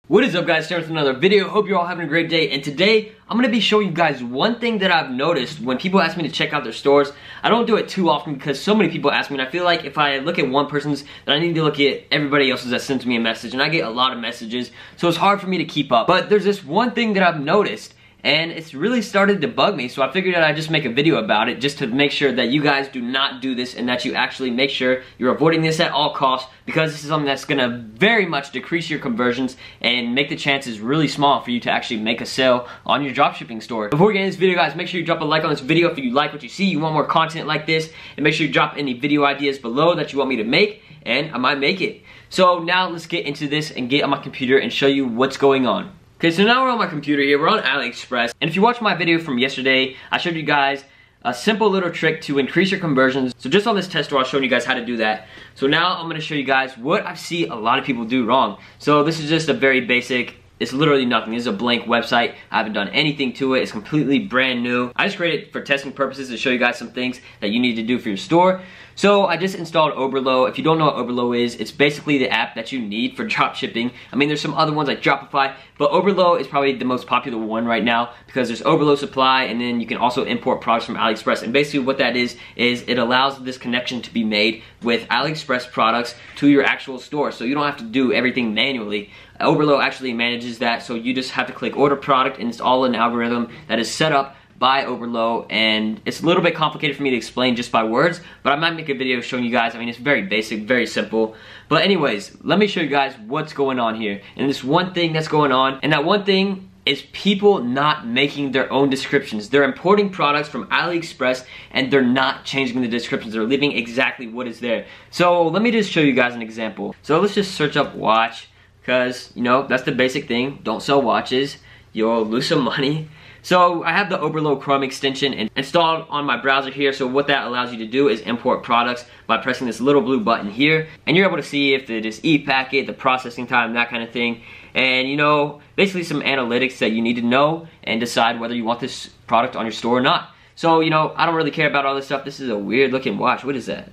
What is up, guys? Starting with another video. Hope you're all having a great day. And today I'm going to be showing you guys one thing that I've noticed when people ask me to check out their stores. I don't do it too often because so many people ask me, and I feel like if I look at one person's, then I need to look at everybody else's that sends me a message, and I get a lot of messages, so it's hard for me to keep up. But there's this one thing that I've noticed, and it's really started to bug me, so I figured that I'd just make a video about it just to make sure that you guys do not do this and that you actually make sure you're avoiding this at all costs, because this is something that's going to very much decrease your conversions and make the chances really small for you to actually make a sale on your dropshipping store. Before we get into this video, guys, make sure you drop a like on this video if you like what you see, you want more content like this, and make sure you drop any video ideas below that you want me to make, and I might make it. So now let's get into this and get on my computer and show you what's going on. Okay, so now we're on my computer here, we're on AliExpress, and if you watched my video from yesterday, I showed you guys a simple little trick to increase your conversions. So just on this test store, I'll show you guys how to do that. So now I'm gonna show you guys what I see a lot of people do wrong. So this is just a very basic, it's literally nothing. This is a blank website. I haven't done anything to it. It's completely brand new. I just created it for testing purposes to show you guys some things that you need to do for your store. So I just installed Oberlo. If you don't know what Oberlo is, it's basically the app that you need for drop shipping. I mean, there's some other ones like Dropify, but Oberlo is probably the most popular one right now because there's Oberlo Supply, and then you can also import products from AliExpress. And basically what that is it allows this connection to be made with AliExpress products to your actual store. So you don't have to do everything manually. Oberlo actually manages that, so you just have to click order product, and it's all an algorithm that is set up by Oberlo, and it's a little bit complicated for me to explain just by words, but I might make a video showing you guys. I mean, it's very basic, very simple. But anyways, let me show you guys what's going on here. And this one thing that's going on, and that one thing is people not making their own descriptions. They're importing products from AliExpress and they're not changing the descriptions. They're leaving exactly what is there. So let me just show you guys an example. So let's just search up watch, because, you know, that's the basic thing. Don't sell watches. You'll lose some money. So I have the Oberlo Chrome extension installed on my browser here. So what that allows you to do is import products by pressing this little blue button here. And you're able to see if it is ePacket, the processing time, that kind of thing. And, you know, basically some analytics that you need to know and decide whether you want this product on your store or not. So, you know, I don't really care about all this stuff. This is a weird looking watch. What is that?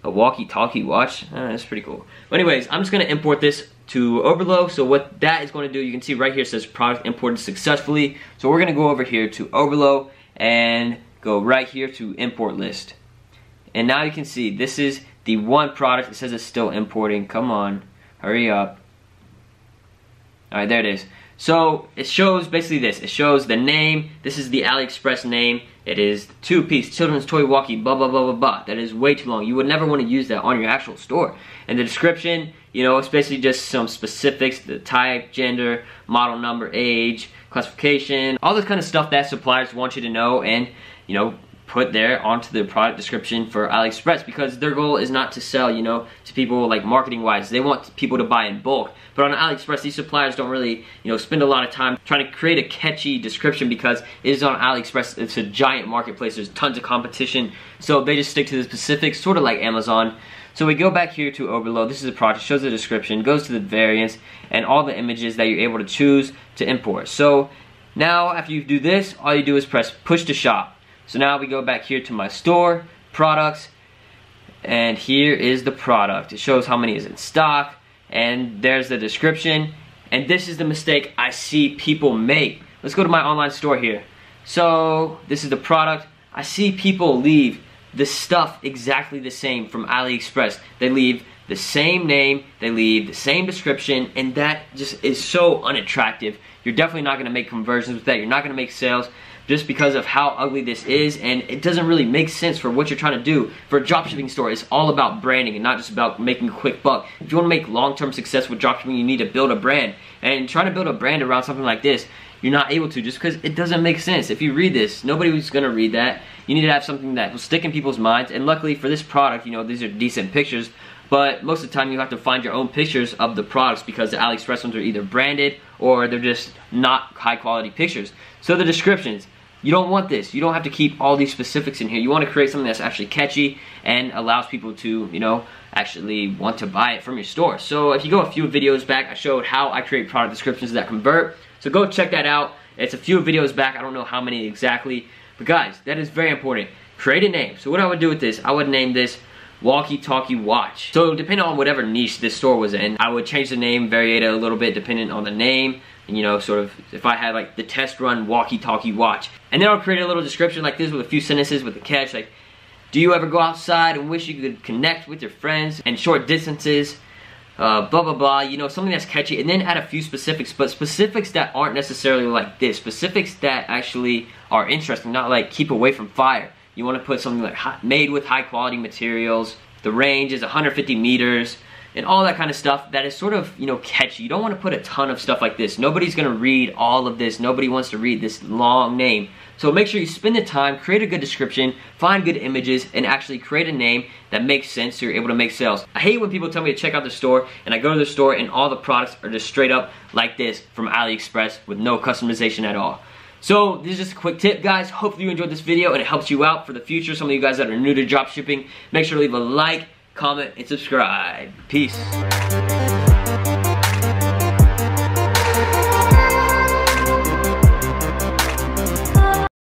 A walkie-talkie watch? That's pretty cool. But anyways, I'm just going to import this to Oberlo. So what that is going to do, you can see right here it says product imported successfully. So we're going to go over here to Oberlo and go right here to import list. And now you can see this is the one product. It says it's still importing. Come on, hurry up. Alright, there it is. So it shows basically this. It shows the name. This is the AliExpress name. It is two-piece children's toy walkie, blah, blah, blah, blah, blah. That is way too long. You would never want to use that on your actual store. And the description, you know, it's basically just some specifics, the type, gender, model number, age, classification, all this kind of stuff that suppliers want you to know and, you know, put there onto the product description for AliExpress, because their goal is not to sell, you know, to people like marketing wise. They want people to buy in bulk. But on AliExpress, these suppliers don't really, you know, spend a lot of time trying to create a catchy description, because it is on AliExpress. It's a giant marketplace. There's tons of competition. So they just stick to the specifics, sort of like Amazon. So we go back here to Oberlo. This is a product, shows the description, goes to the variants, and all the images that you're able to choose to import. So now after you do this, all you do is press push to shop. So now we go back here to my store, products, and here is the product. It shows how many is in stock, and there's the description. And this is the mistake I see people make. Let's go to my online store here. So this is the product. I see people leave the stuff exactly the same from AliExpress. They leave the same name, they leave the same description, and that just is so unattractive. You're definitely not gonna make conversions with that. You're not gonna make sales just because of how ugly this is, and it doesn't really make sense for what you're trying to do. For a dropshipping store, it's all about branding and not just about making a quick buck. If you want to make long-term success with dropshipping, you need to build a brand. And trying to build a brand around something like this, you're not able to, just because it doesn't make sense. If you read this, nobody was going to read that. You need to have something that will stick in people's minds. And luckily for this product, you know, these are decent pictures, but most of the time you have to find your own pictures of the products, because the AliExpress ones are either branded or they're just not high quality pictures. So the descriptions, you don't want this. You don't have to keep all these specifics in here. You want to create something that's actually catchy and allows people to, you know, actually want to buy it from your store. So if you go a few videos back, I showed how I create product descriptions that convert. So go check that out. It's a few videos back. I don't know how many exactly. But guys, that is very important. Create a name. So what I would do with this, I would name this walkie-talkie watch. So depending on whatever niche this store was in, I would change the name, vary it a little bit depending on the name, and you know, sort of, if I had like the test run walkie-talkie watch. And then I'll create a little description like this with a few sentences with a catch, like, do you ever go outside and wish you could connect with your friends and short distances? Blah blah blah, you know, something that's catchy, and then add a few specifics, but specifics that aren't necessarily like this, specifics that actually are interesting, not like keep away from fire. You want to put something like made with high quality materials, the range is 150 meters, and all that kind of stuff that is sort of, you know, catchy. You don't want to put a ton of stuff like this. Nobody's gonna read all of this. Nobody wants to read this long name. So make sure you spend the time, create a good description, find good images, and actually create a name that makes sense so you're able to make sales. I hate when people tell me to check out the store, and I go to the store and all the products are just straight up like this from AliExpress with no customization at all. So this is just a quick tip, guys. Hopefully you enjoyed this video and it helps you out for the future. Some of you guys that are new to dropshipping, make sure to leave a like, comment, and subscribe. Peace.